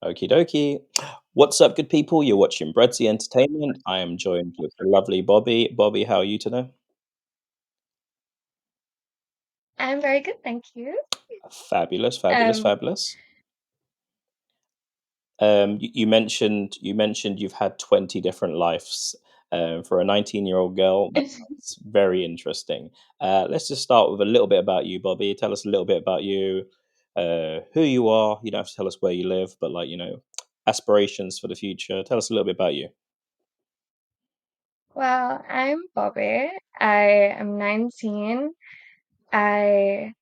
Okie dokie. What's up, good people? You're watching Breadsy Entertainment. I am joined with the lovely Bobby. Bobby, how are you today? I'm very good, thank you. Fabulous, fabulous, Um, fabulous. You mentioned you've had 20 different lives. For a 19-year-old girl, that's very interesting. Let's just start with a little bit about you, Bobby. Tell us a little bit about you, who you are. You don't have to tell us where you live, but aspirations for the future. Tell us a little bit about you. well, I'm Bobbi. I am 19. I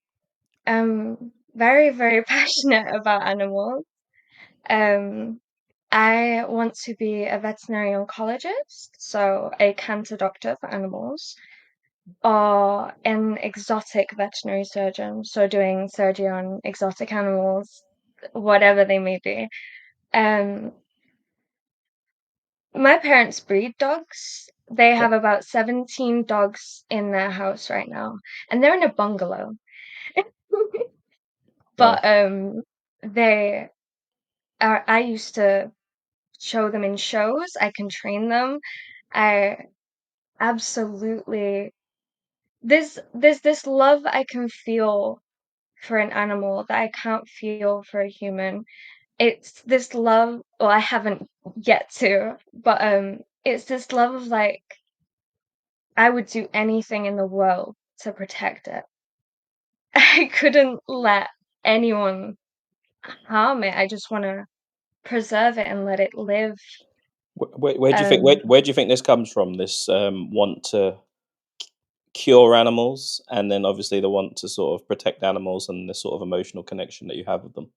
am very, very passionate about animals. Um, I want to be a veterinary oncologist, so a cancer doctor for animals, or an exotic veterinary surgeon, so doing surgery on exotic animals, whatever they may be. Um, My parents breed dogs. They Okay. have about 17 dogs in their house right now, and they're in a bungalow. Wow. But they are I used to show them in shows. I can train them. I absolutely there's this love I can feel for an animal that I can't feel for a human. It's this love, well, I haven't yet to, but it's this love of like I would do anything in the world to protect it. I couldn't let anyone harm it. I just want to preserve it and let it live. Where do you think Um, where do you think this comes from? This want to cure animals, and then obviously the want to sort of protect animals, and the sort of emotional connection that you have with them.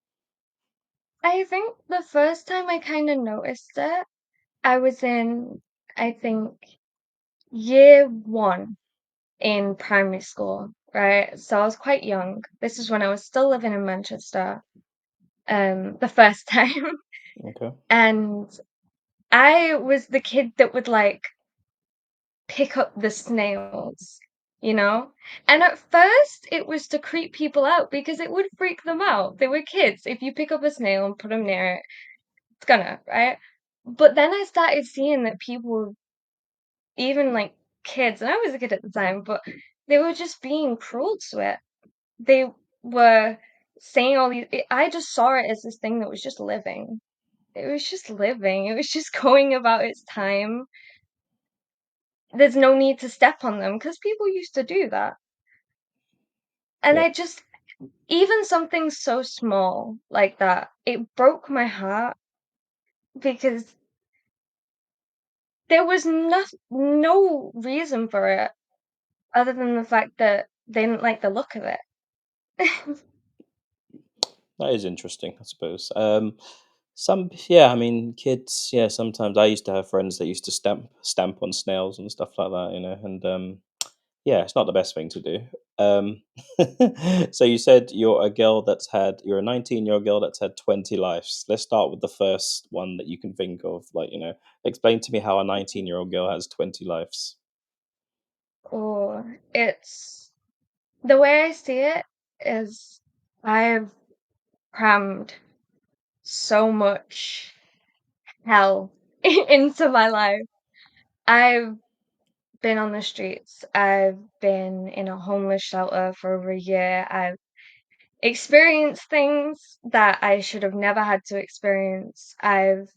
I think the first time I kind of noticed it, I was in, I think, year one in primary school, right? So I was quite young. This is when I was still living in Manchester, the first time. Okay. And I was the kid that would like pick up the snails, you know? And at first, it was to creep people out because it would freak them out. They were kids. If you pick up a snail and put them near it, it's gonna, right? But then I started seeing that people, even like kids, and I was a kid at the time, but they were just being cruel to it. They were saying all these, I just saw it as this thing that was just living. It was just living. It was just going about its time. There's no need to step on them because people used to do that. And Yeah. I just even something so small like that, it broke my heart because there was no reason for it other than the fact that they didn't like the look of it. That is interesting, I suppose. Yeah, I mean, kids. Yeah, sometimes I used to have friends that used to stamp on snails and stuff like that. And yeah, it's not the best thing to do. Um, so you said you're a 19-year-old girl that's had 20 lives. Let's start with the first one that you can think of. Explain to me how a 19-year-old girl has 20 lives. Or it's the way I see it is I've crammed so much hell into my life. I've been on the streets. I've been in a homeless shelter for over a year. I've experienced things that I should have never had to experience. I've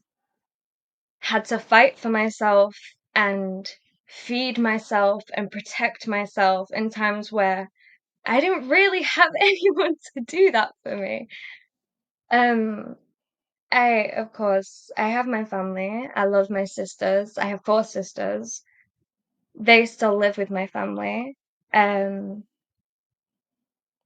had to fight for myself and feed myself and protect myself in times where I didn't really have anyone to do that for me. Um, of course, I have my family. I love my sisters. I have four sisters. They still live with my family. Um,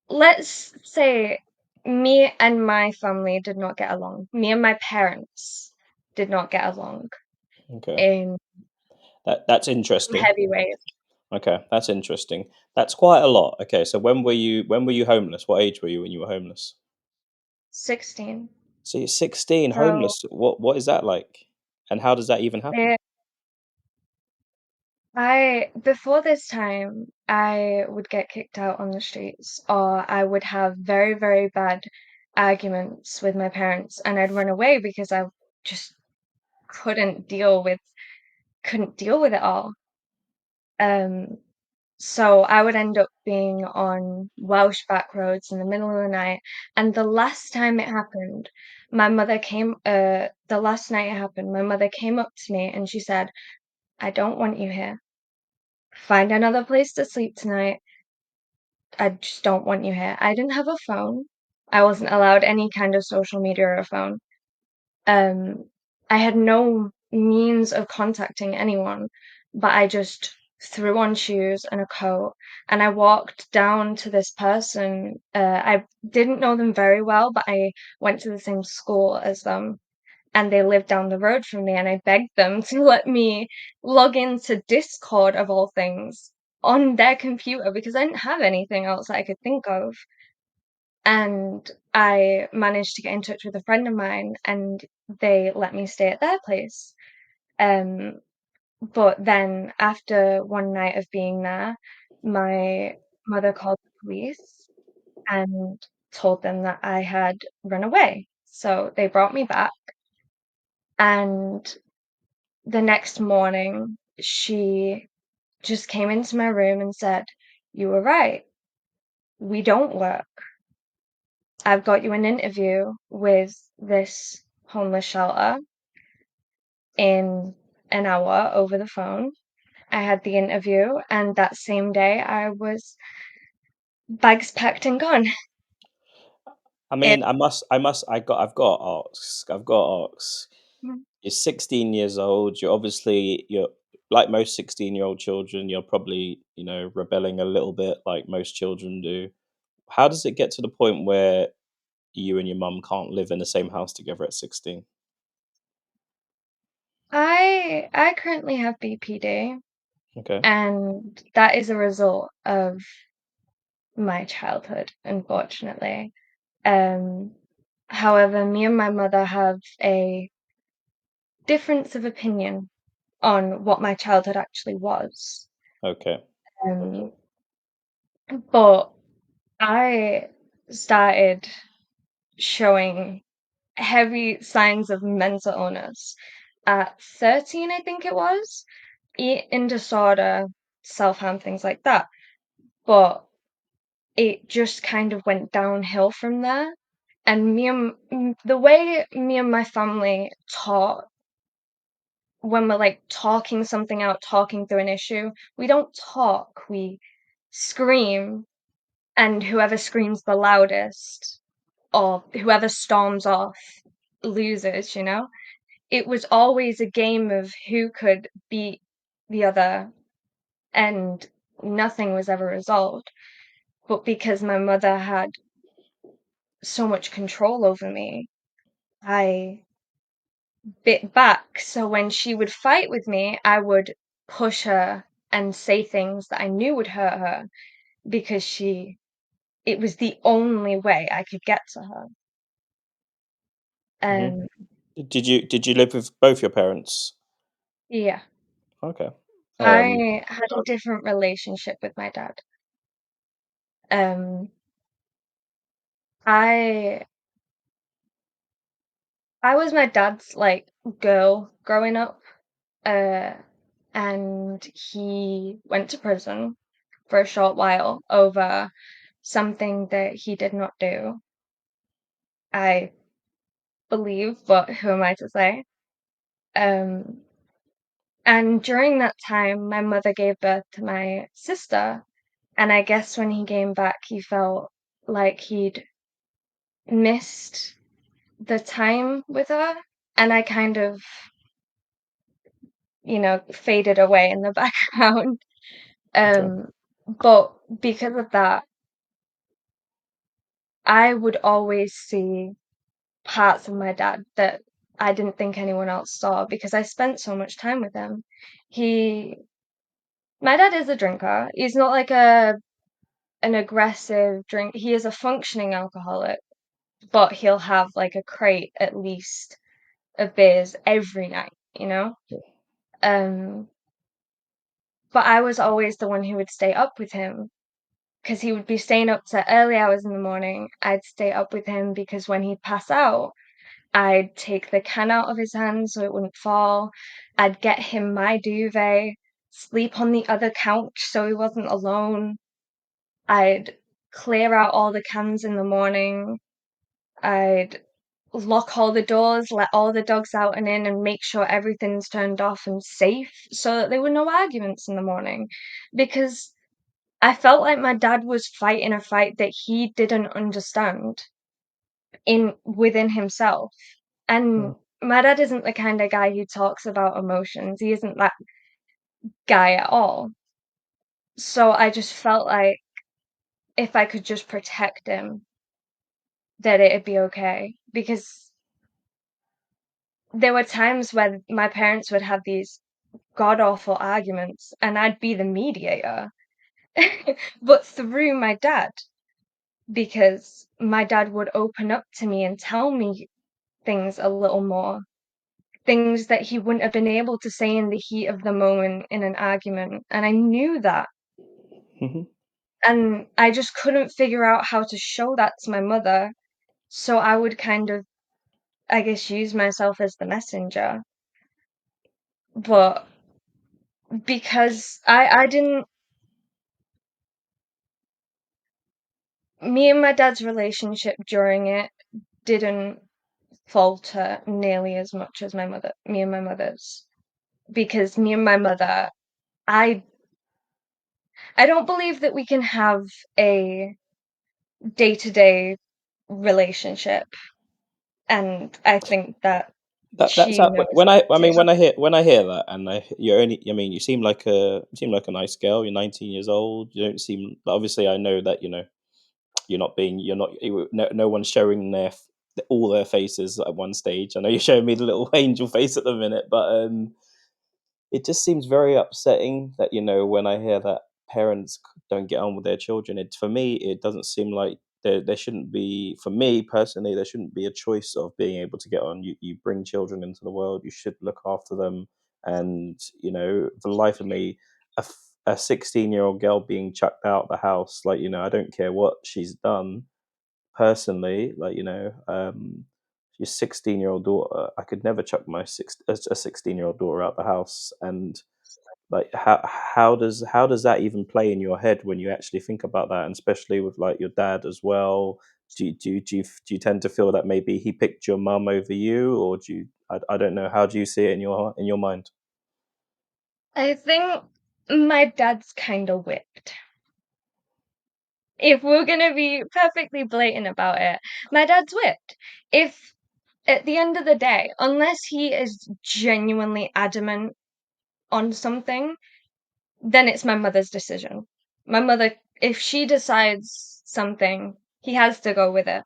let's say me and my family did not get along. Me and my parents did not get along Okay, in that's interesting. heavy ways. Okay, that's interesting. That's quite a lot. Okay, so when were you homeless? What age were you when you were homeless? 16. So you're 16, So homeless. What is that like? And how does that even happen? it, before this time, I would get kicked out on the streets, or I would have very, very bad. arguments with my parents, and I'd run away because I just couldn't couldn't deal with it all. Um, so I would end up being on Welsh back roads in the middle of the night. And the last night it happened, my mother came up to me and she said, I don't want you here. Find another place to sleep tonight. I just don't want you here. I didn't have a phone. I wasn't allowed any kind of social media or a phone. Um, I had no means of contacting anyone, but I just threw on shoes and a coat and I walked down to this person. I didn't know them very well, but I went to the same school as them and they lived down the road from me and I begged them to let me log into Discord of all things on their computer because I didn't have anything else that I could think of. And I managed to get in touch with a friend of mine and they let me stay at their place. Um, but then after one night of being there, my mother called the police and told them that I had run away. So they brought me back and the next morning she just came into my room and said, "You were right. We don't work. I've got you an interview with this homeless shelter in an hour over the phone." I had the interview, and that same day I was bags packed and gone. I It mean, I've got to ask. You're 16 years old. You're like most 16-year-old children. You're probably, rebelling a little bit, like most children do. How does it get to the point where you and your mum can't live in the same house together at 16? I currently have BPD, Okay, and that is a result of my childhood, unfortunately. Um, However, me and my mother have a difference of opinion on what my childhood actually was. okay, Um, but I started showing heavy signs of mental illness at 13, I think it was. Eating disorder, self-harm, things like that. But it just kind of went downhill from there. And the way me and my family taught when we're like talking something out, talking through an issue, we don't talk, we scream, and whoever screams the loudest or whoever storms off loses, you know? It was always a game of who could beat the other, and nothing was ever resolved. But because my mother had so much control over me, I bit back. So when she would fight with me, I would push her and say things that I knew would hurt her because it was the only way I could get to her. hmm Um, Did you live with both your parents? yeah, Okay. Um, I had a different relationship with my dad. Um, I I was my dad's like girl growing up, uh, and he went to prison for a short while over something that he did not do. I believe, but who am I to say? Um, and during that time, my mother gave birth to my sister, and I guess when he came back, he felt like he'd missed the time with her, and I kind of, faded away in the background. okay. Um, but because of that, I would always see parts of my dad that I didn't think anyone else saw because I spent so much time with him. He My dad is a drinker. He's not like an aggressive drink. He is a functioning alcoholic, but he'll have like a crate at least of beers every night, you know? Um, but I was always the one who would stay up with him because he would be staying up to early hours in the morning. I'd stay up with him because when he'd pass out, I'd take the can out of his hand so it wouldn't fall. I'd get him my duvet, sleep on the other couch so he wasn't alone. I'd clear out all the cans in the morning. I'd lock all the doors, let all the dogs out and in, and make sure everything's turned off and safe so that there were no arguments in the morning. Because I felt like my dad was fighting a fight that he didn't understand in within himself. Mm. And my dad isn't the kind of guy who talks about emotions. He isn't that guy at all. So I just felt like if I could just protect him, that it'd be okay. Because there were times when my parents would have these god awful arguments and I'd be the mediator, but through my dad, because my dad would open up to me and tell me things a little more, things that he wouldn't have been able to say in the heat of the moment in an argument. And I knew that. Mhm. And I just couldn't figure out how to show that to my mother. So I would kind of, I guess, use myself as the messenger. But because I didn't, me and my dad's relationship during it didn't falter nearly as much as me and my mother's. Because me and my mother, I I don't believe that we can have a day-to-day relationship, and I think that That's she how knows when I that mean, too. when I hear that, and you're only, I mean, you seem like a nice girl, you're 19 years old, you don't seem, obviously, I know that, you're not, no one's showing all their faces at one stage. I know you're showing me the little angel face at the minute, but, it just seems very upsetting that, when I hear that parents don't get on with their children, for me, it doesn't seem like there shouldn't be, for me personally, there shouldn't be a choice of being able to get on. You bring children into the world, you should look after them. And, for the life of me, a 16-year-old girl being chucked out the house, like, I don't care what she's done personally, like, your 16-year-old daughter, I could never chuck a 16-year-old daughter out the house. And like, how does that even play in your head when you actually think about that, and especially with, like, your dad as well? Do you tend to feel that maybe he picked your mum over you, or I don't know, how do you see it in your mind? I think my dad's kind of whipped. If we're gonna be perfectly blatant about it, my dad's whipped. If at the end of the day, unless he is genuinely adamant on something, then it's my mother's decision. My mother, if she decides something, he has to go with it.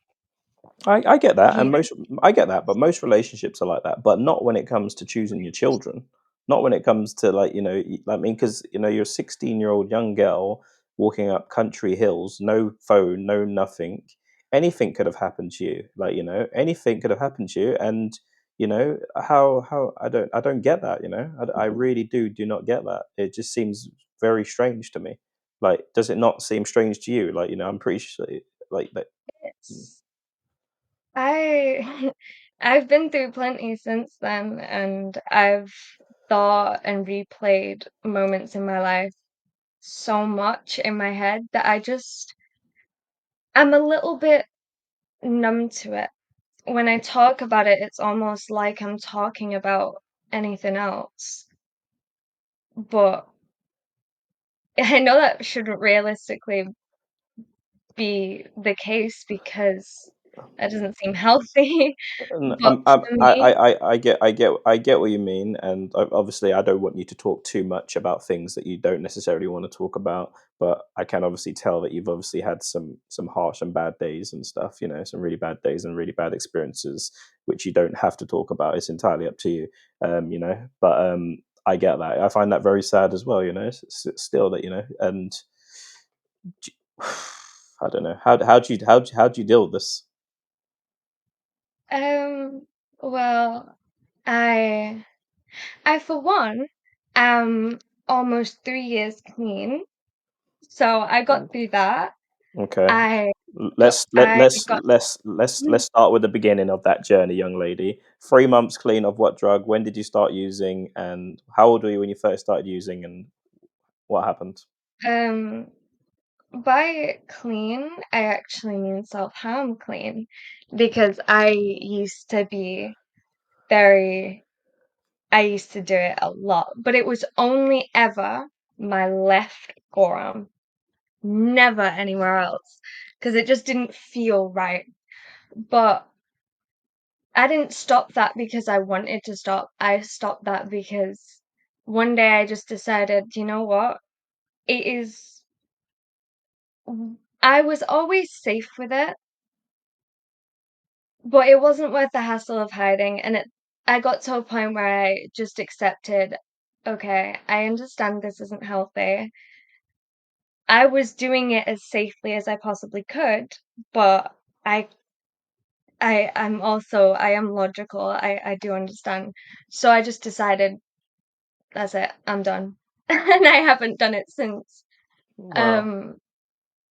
I get that, He and I get that, but most relationships are like that. But not when it comes to choosing your children. Not when it comes to, like, I mean, because, you're a 16-year-old young girl walking up country hills, no phone, no nothing. Anything could have happened to you. Like, anything could have happened to you, and, how I don't get that. I really do not get that. It just seems very strange to me. Like, does it not seem strange to you? Like, I'm pretty sure, like that. it's I I've been through plenty since then, and I've thought and replayed moments in my life so much in my head that I'm a little bit numb to it. When I talk about it, it's almost like I'm talking about anything else. But I know that shouldn't realistically be the case because that doesn't seem healthy. But for me, I get what you mean, and obviously I don't want you to talk too much about things that you don't necessarily want to talk about. But I can obviously tell that you've obviously had some harsh and bad days and stuff. Some really bad days and really bad experiences, which you don't have to talk about. It's entirely up to you. But I get that. I find that very sad as well. Still that, and I don't know, how do you deal with this? um, well, I I for one am almost 3 years clean, So I got through that. Okay. I Let's let I let's got let's let's let's start with the beginning of that journey, young lady. 3 months clean of what drug? When did you start using? And how old were you when you first started using? And what happened? um by clean, I actually mean self-harm clean because very I used to do it a lot, but it was only ever my left forearm, never anywhere else, because it just didn't feel right. But I didn't stop that because I wanted to stop. I stopped that because one day I just decided, you know what? It is, I was always safe with it, but it wasn't worth the hassle of hiding. I got to a point where I just accepted, okay, I understand this isn't healthy. I was doing it as safely as I possibly could, but I I am logical. I do understand. So I just decided that's it. I'm done. And I haven't done it since. Wow. Um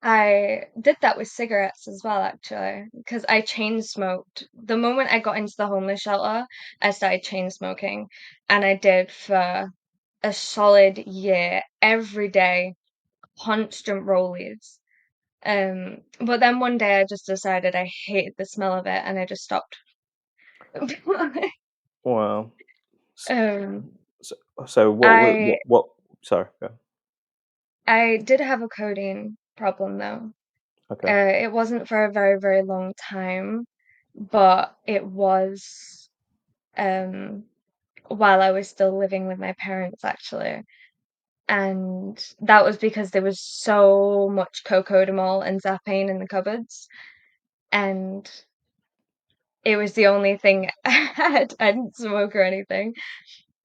I did that with cigarettes as well, actually, because I chain smoked. The moment I got into the homeless shelter, I started chain smoking, and I did for a solid year, every day, constant rollies. But then one day I just decided I hated the smell of it and I just stopped. Wow. S- Um, So, so I what? Sorry. Yeah. I did have a codeine problem though. Okay. It wasn't for a very, very long time, but it was um while I was still living with my parents actually. And that was because there was so much cocodamol and Zappane in the cupboards, and it was the only thing I had. I didn't smoke or anything.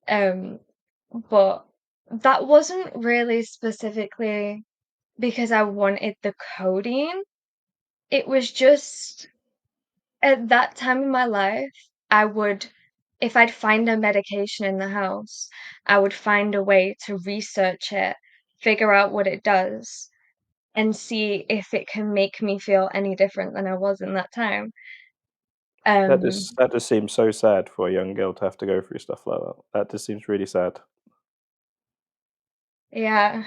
Um, but that wasn't really specifically because I wanted the codeine. It was just at that time in my life, I would, if I'd find a medication in the house, I would find a way to research it, figure out what it does, and see if it can make me feel any different than I was in that time. Um, That just seems so sad for a young girl to have to go through stuff like that. That just seems really sad. yeah,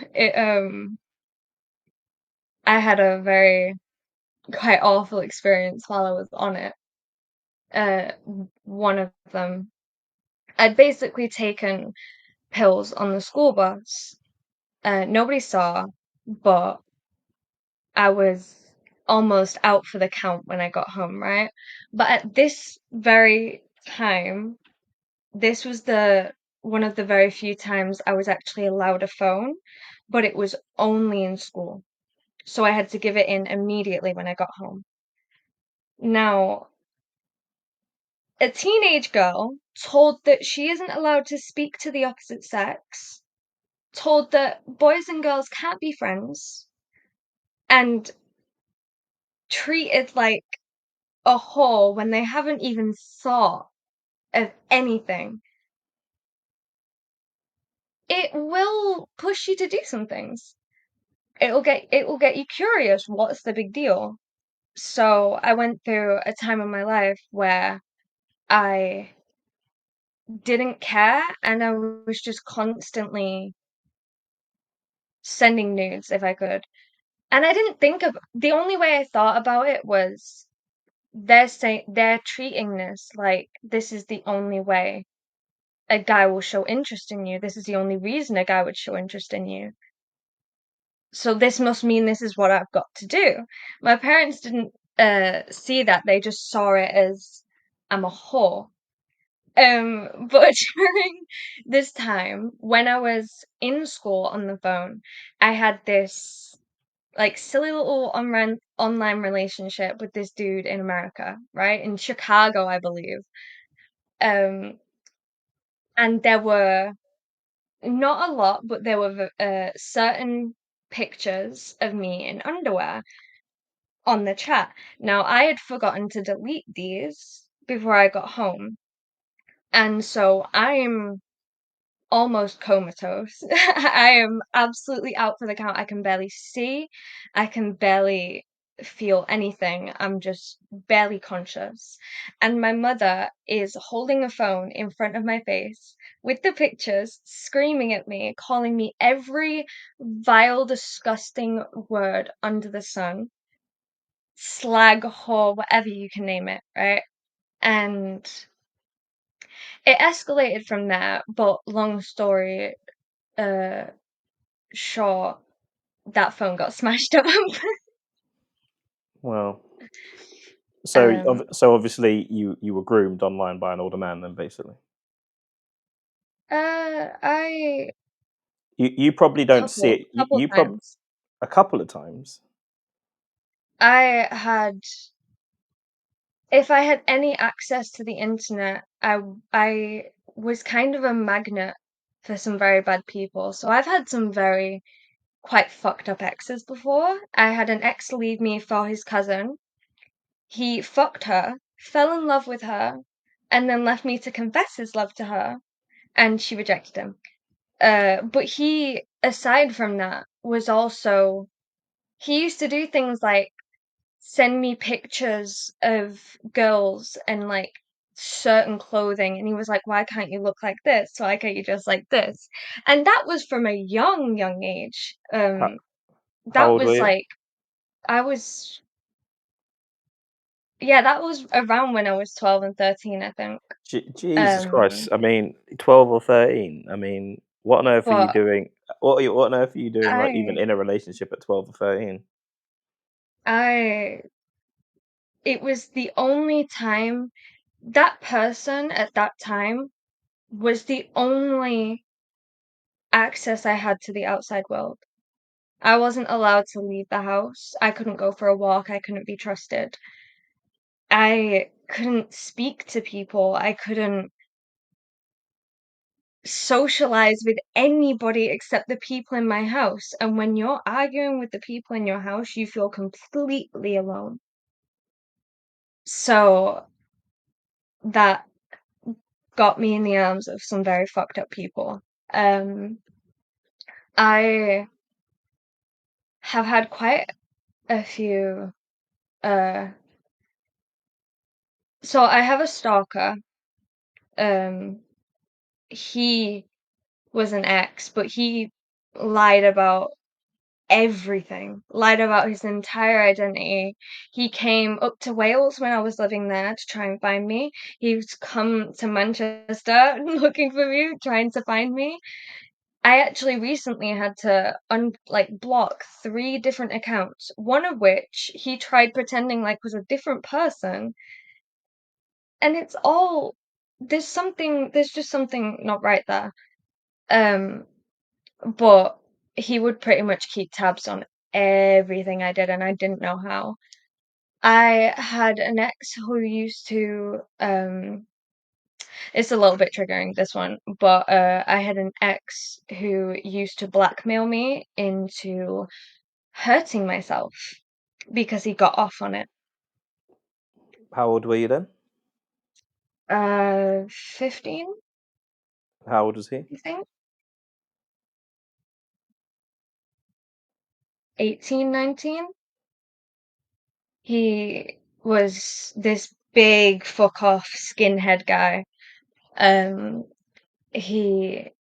I had a very quite awful experience while I was on it. Uh, one of them, I'd basically taken pills on the school bus. Nobody saw, but I was almost out for the count when I got home, right? But at this very time, this was the one of the very few times I was actually allowed a phone, but it was only in school. So I had to give it in immediately when I got home. Now, a teenage girl told that she isn't allowed to speak to the opposite sex, told that boys and girls can't be friends, and treated like a whore when they haven't even thought of anything. It will push you to do some things. It will get you curious. What's the big deal? So I went through a time in my life where I didn't care and I was just constantly sending nudes if I could. And I didn't think of the only way I thought about it was they're treating this like this is the only way a guy will show interest in you. This is the only reason a guy would show interest in you. So this must mean this is what I've got to do. My parents didn't see that. They just saw it as I'm a whore. But during this time, when I was in school on the phone, I had this like silly little online relationship with this dude in America, right? In Chicago, I believe. Um, and there were not a lot, but there were certain pictures of me in underwear on the chat. Now, I had forgotten to delete these before I got home. And so I'm almost comatose. I am absolutely out for the count. I can barely see. I can barely feel anything. I'm just barely conscious. And my mother is holding a phone in front of my face with the pictures, screaming at me, calling me every vile, disgusting word under the sun, slag, whore, whatever you can name it, right? And it escalated from there, but long story uh short, that phone got smashed up. Well, so Um, obviously you were groomed online by an older man then, basically. I You probably don't see couple it. couple times. A couple of times. I had if I had any access to the internet, I was kind of a magnet for some very bad people. So I've had some very quite fucked up exes before. I had an ex leave me for his cousin. He fucked her, fell in love with her, and then left me to confess his love to her, and she rejected him. But he, aside from that, was also he used to do things like send me pictures of girls and like certain clothing, and he was like, "Why can't you look like this? Why can't you dress like this?" And that was from a young age. How, how That old were was you? like I was yeah, that was around when I was 12 and 13, I think. Jesus Christ! Um, I mean, 12 or 13. I mean, what on earth are you but doing? What on earth are you doing? Like even I in a relationship at 12 or 13? I it was the only time that person at that time was the only access I had to the outside world. I wasn't allowed to leave the house. I couldn't go for a walk. I couldn't be trusted. I couldn't speak to people. I couldn't socialize with anybody except the people in my house. And when you're arguing with the people in your house, you feel completely alone. So that got me in the arms of some very fucked up people. Um, I have had quite a few. Uh, so I have a stalker. Um, he was an ex, but he lied about everything, lied about his entire identity. He came up to Wales when I was living there to try and find me. He's come to Manchester looking for me, trying to find me. I actually recently had to block 3 different accounts, one of which he tried pretending like was a different person, and it's all there's just something not right there. Um, but he would pretty much keep tabs on everything I did, and I didn't know how. I had an ex who used to it's a little bit triggering, this one, but I had an ex who used to blackmail me into hurting myself because he got off on it. How old were you then? 15, How old was he? I think. 18, 19. He was this big fuck off skinhead guy. Um, he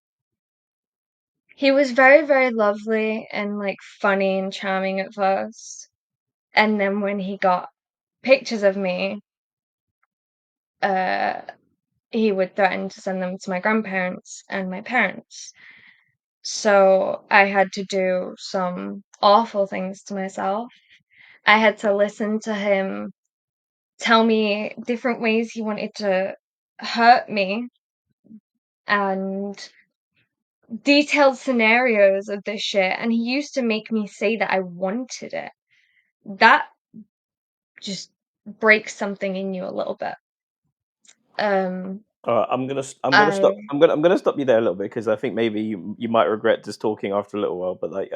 he was very, very lovely and like funny and charming at first. And then when he got pictures of me, uh, he would threaten to send them to my grandparents and my parents. So I had to do some awful things to myself. I had to listen to him tell me different ways he wanted to hurt me and detailed scenarios of this shit. And he used to make me say that I wanted it. That just breaks something in you a little bit. Um, I I'm gonna stop you there a little bit because I think maybe you might regret just talking after a little while. But like,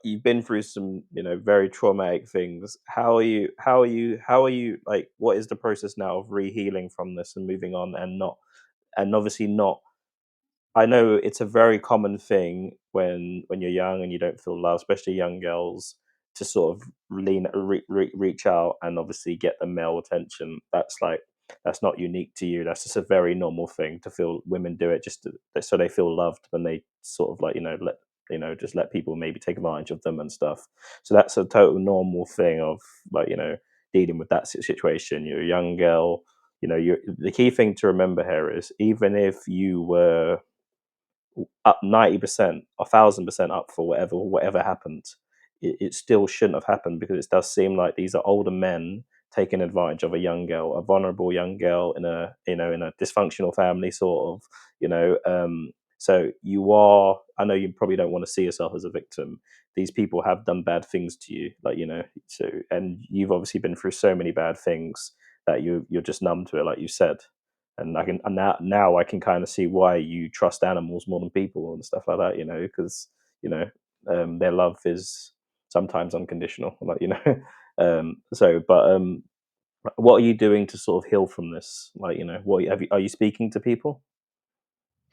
you've been through some, very traumatic things. How are you like? What is the process now of re-healing from this and moving on, and not, and obviously not I know it's a very common thing when you're young and you don't feel love, especially young girls, to sort of reach out and obviously get the male attention. That's not unique to you. That's just a very normal thing to feel. Women do it just so they feel loved when they sort of like let just let people maybe take advantage of them and stuff. So that's a total normal thing of like dealing with that situation. You're a young girl. The key thing to remember here is even if you were up 90%, 1,000% up for whatever happened, it still shouldn't have happened because it does seem like these are older men taking advantage of a young girl, a vulnerable young girl in a in a dysfunctional family, sort of. So you are. I know you probably don't want to see yourself as a victim. These people have done bad things to you, like So, and you've obviously been through so many bad things that you're just numb to it, like you said. And now I can kind of see why you trust animals more than people and stuff like that, because you know their love is sometimes unconditional, like what are you doing to sort of heal from this? Like, are you speaking to people?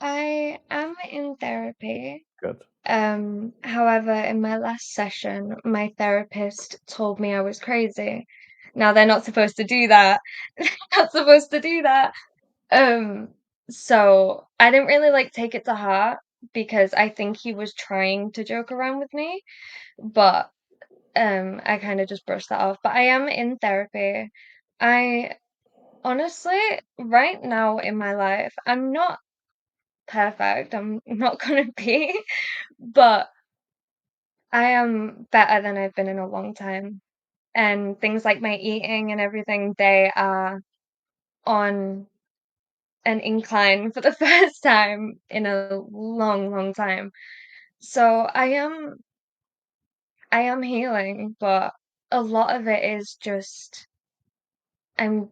I am in therapy. Good. However, in my last session, my therapist told me I was crazy. Now they're not supposed to do that. Not supposed to do that. Um, so I didn't really like take it to heart because I think he was trying to joke around with me, but I kind of just brushed that off. But I am in therapy. I honestly, right now in my life, I'm not perfect. I'm not gonna be, but I am better than I've been in a long time. And things like my eating and everything, they are on an incline for the first time in a long, long time. So I am healing, but a lot of it is just I'm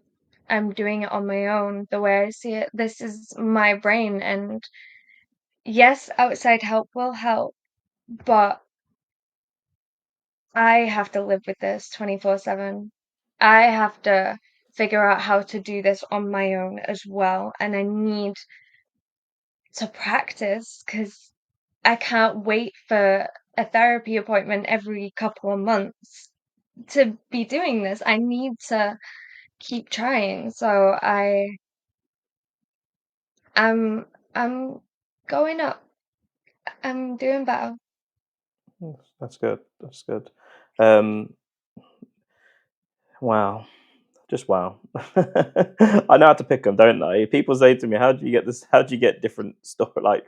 I'm doing it on my own. The way I see it, this is my brain, and yes, outside help will help, but I have to live with this 24/7. I have to figure out how to do this on my own as well, and I need to practice because I can't wait for a therapy appointment every couple of months to be doing this. I need to keep trying. So I'm going up. I'm doing better. That's good. That's good. Um, wow. Just wow. I know how to pick them, don't I? People say to me, "How do you get this? How do you get different story like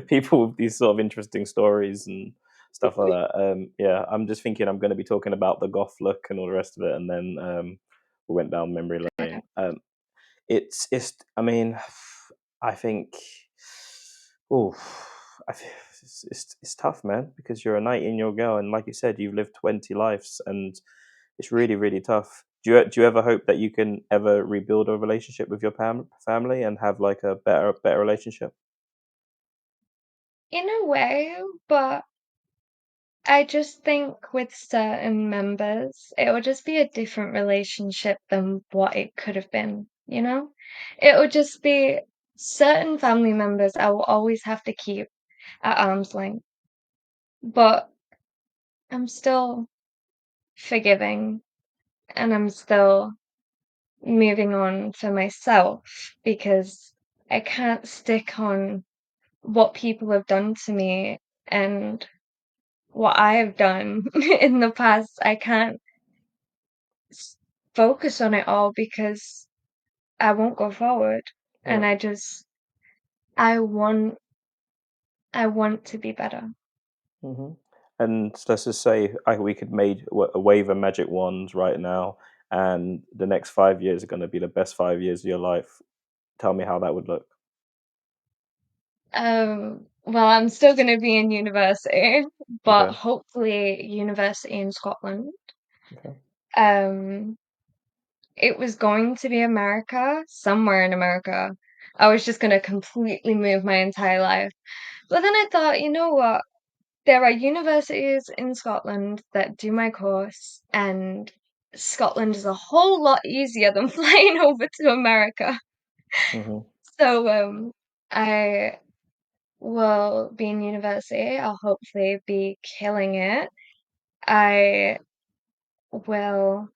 people with these sort of interesting stories and stuff like that?" Yeah, I'm just thinking I'm going to be talking about the goth look and all the rest of it, and then we went down memory lane. It's. I mean, I think. Oh, it's tough, man, because you're a 19-year-old girl, and like you said, you've lived 20 lives, and it's really, really tough. Do you ever hope that you can ever rebuild a relationship with your family and have like a better relationship? In a way, but I just think with certain members, it would just be a different relationship than what it could have been, you know? It would just be certain family members I will always have to keep at arm's length, but I'm still forgiving and I'm still moving on for myself because I can't stick on what people have done to me and what I have done in the past. I can't s- focus on it all because I won't go forward. Yeah. And I want, I want to be better. hmm And let's just say we could wave a magic wand right now, and the next 5 years are going to be the best 5 years of your life. Tell me how that would look. Well, I'm still going to be in university, but Okay. hopefully university in Scotland. Okay. Um, it was going to be America, somewhere in America. I was just going to completely move my entire life. But then I thought, you know what? There are universities in Scotland that do my course, and Scotland is a whole lot easier than flying over to America. hmm So, I will be in university. I'll hopefully be killing it. I will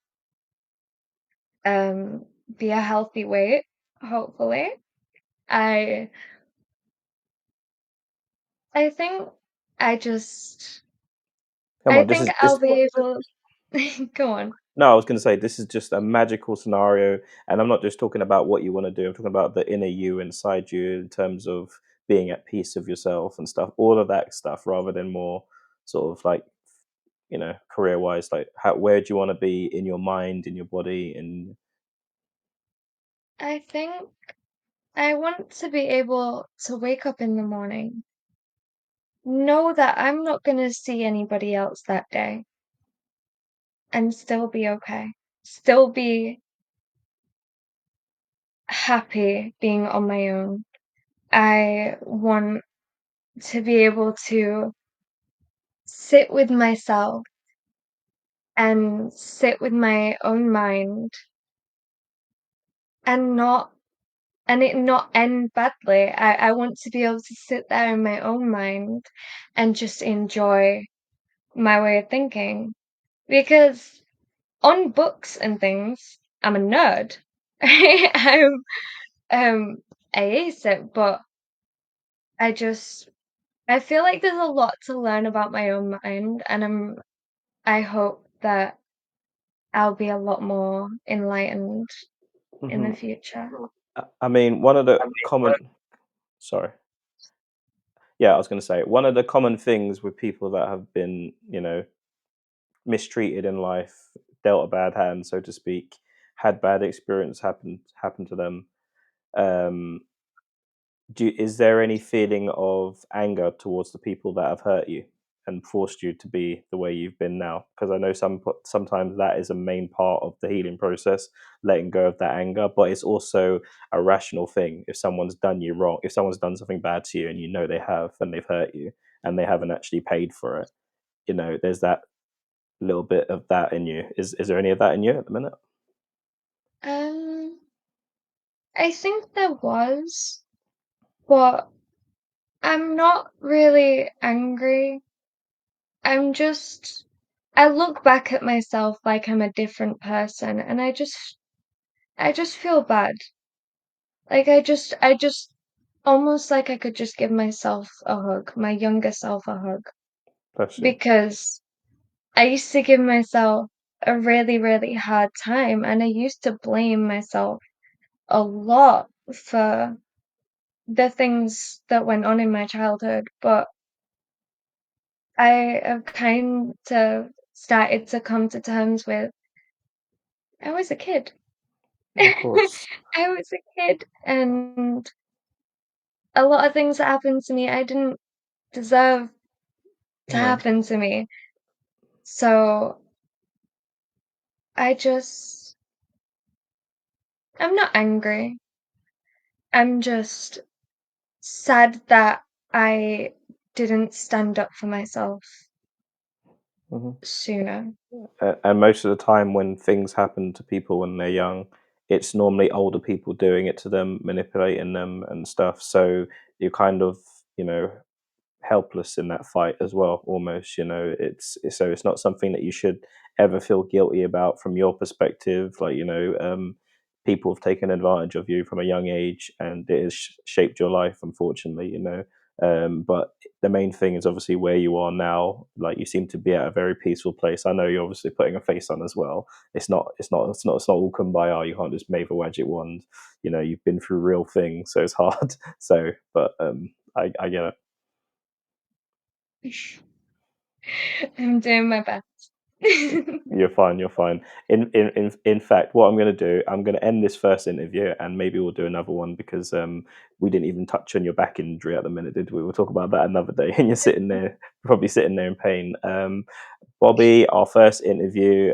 um be a healthy weight, hopefully. I I think I just Come I on, this think is I'll this. be able go on. No, I was going to say this is just a magical scenario, and I'm not just talking about what you want to do. I'm talking about the inner you inside you in terms of being at peace with yourself and stuff. All of that stuff, rather than more sort of like career wise. Like, where do you want to be in your mind, in your body, and I think I want to be able to wake up in the morning, know that I'm not gonna see anybody else that day, and still be okay. Still be happy being on my own. I want to be able to sit with myself and sit with my own mind and it not end badly. I want to be able to sit there in my own mind and just enjoy my way of thinking. Because on books and things, I'm a nerd. I'm um I ace it, but I just I feel like there's a lot to learn about my own mind, and I hope that I'll be a lot more enlightened in the Mhm. future. I mean, one of the common sorry. Yeah, I was going to say one of the common things with people that have been, mistreated in life, dealt a bad hand, so to speak, had bad experience happen to them. Um, is there any feeling of anger towards the people that have hurt you and forced you to be the way you've been now? Because I know sometimes that is a main part of the healing process, letting go of that anger. But it's also a rational thing. If someone's done you wrong, if someone's done something bad to you, and you know they have, and they've hurt you, and they haven't actually paid for it, there's that little bit of that in you. Is there any of that in you at the minute? Um, I think there was, but I'm not really angry. I'm just I look back at myself like I'm a different person, and I just feel bad. Like I just almost like I could just give myself a hug, my younger self a hug, Bless you. because I used to give myself a really, really hard time, and I used to blame myself a lot for the things that went on in my childhood, but I have kind of started to come to terms with I was a kid. Of course. I was a kid, and a lot of things that happened to me, I didn't deserve to No. happen to me. So I just, I'm not angry. I'm just sad that I didn't stand up for myself Mhm. sooner. And most of the time when things happen to people when they're young, it's normally older people doing it to them, manipulating them and stuff. So you're kind of, you know, helpless in that fight as well, almost. So it's not something that you should ever feel guilty about from your perspective. Like, people have taken advantage of you from a young age, and it has shaped your life, unfortunately. But the main thing is obviously where you are now. Like, you seem to be at a very peaceful place. I know you're obviously putting a face on as well. It's not all kumbaya. You can't just wave a magic wand. You've been through real things, so it's hard. So, but I get it. I'm doing my best. You're fine. You're fine. In fact, what I'm going to do, I'm going to end this first interview, and maybe we'll do another one because we didn't even touch on your back injury at the minute, did we? We'll talk about that another day. And you're sitting there, probably sitting there in pain. Bobby, our first interview.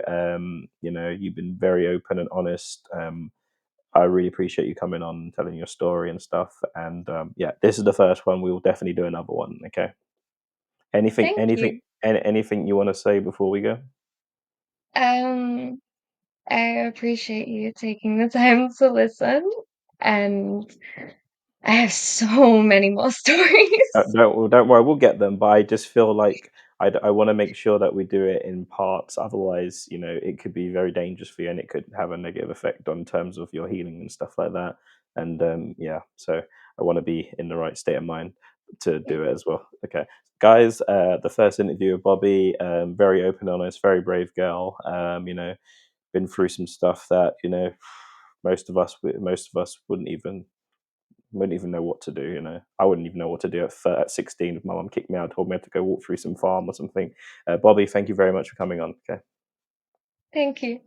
You've been very open and honest. I really appreciate you coming on and telling your story and stuff. And yeah, this is the first one. We will definitely do another one. Okay. Anything, Thank anything, you. anything you want to say before we go? Um, I appreciate you taking the time to listen, and I have so many more stories. Don't worry, we'll get them, but I just feel like I wanna make sure that we do it in parts, otherwise, it could be very dangerous for you, and it could have a negative effect on terms of your healing and stuff like that, and, yeah, so I wanna be in the right state of mind to do it as well. Okay. Guys, the first interview with Bobby, very open, honest, very brave girl, been through some stuff that, most of us wouldn't even know what to do. I wouldn't even know what to do at 16 if my mum kicked me out, told me I had to go walk through some farm or something. Bobby, thank you very much for coming on. Okay. Thank you.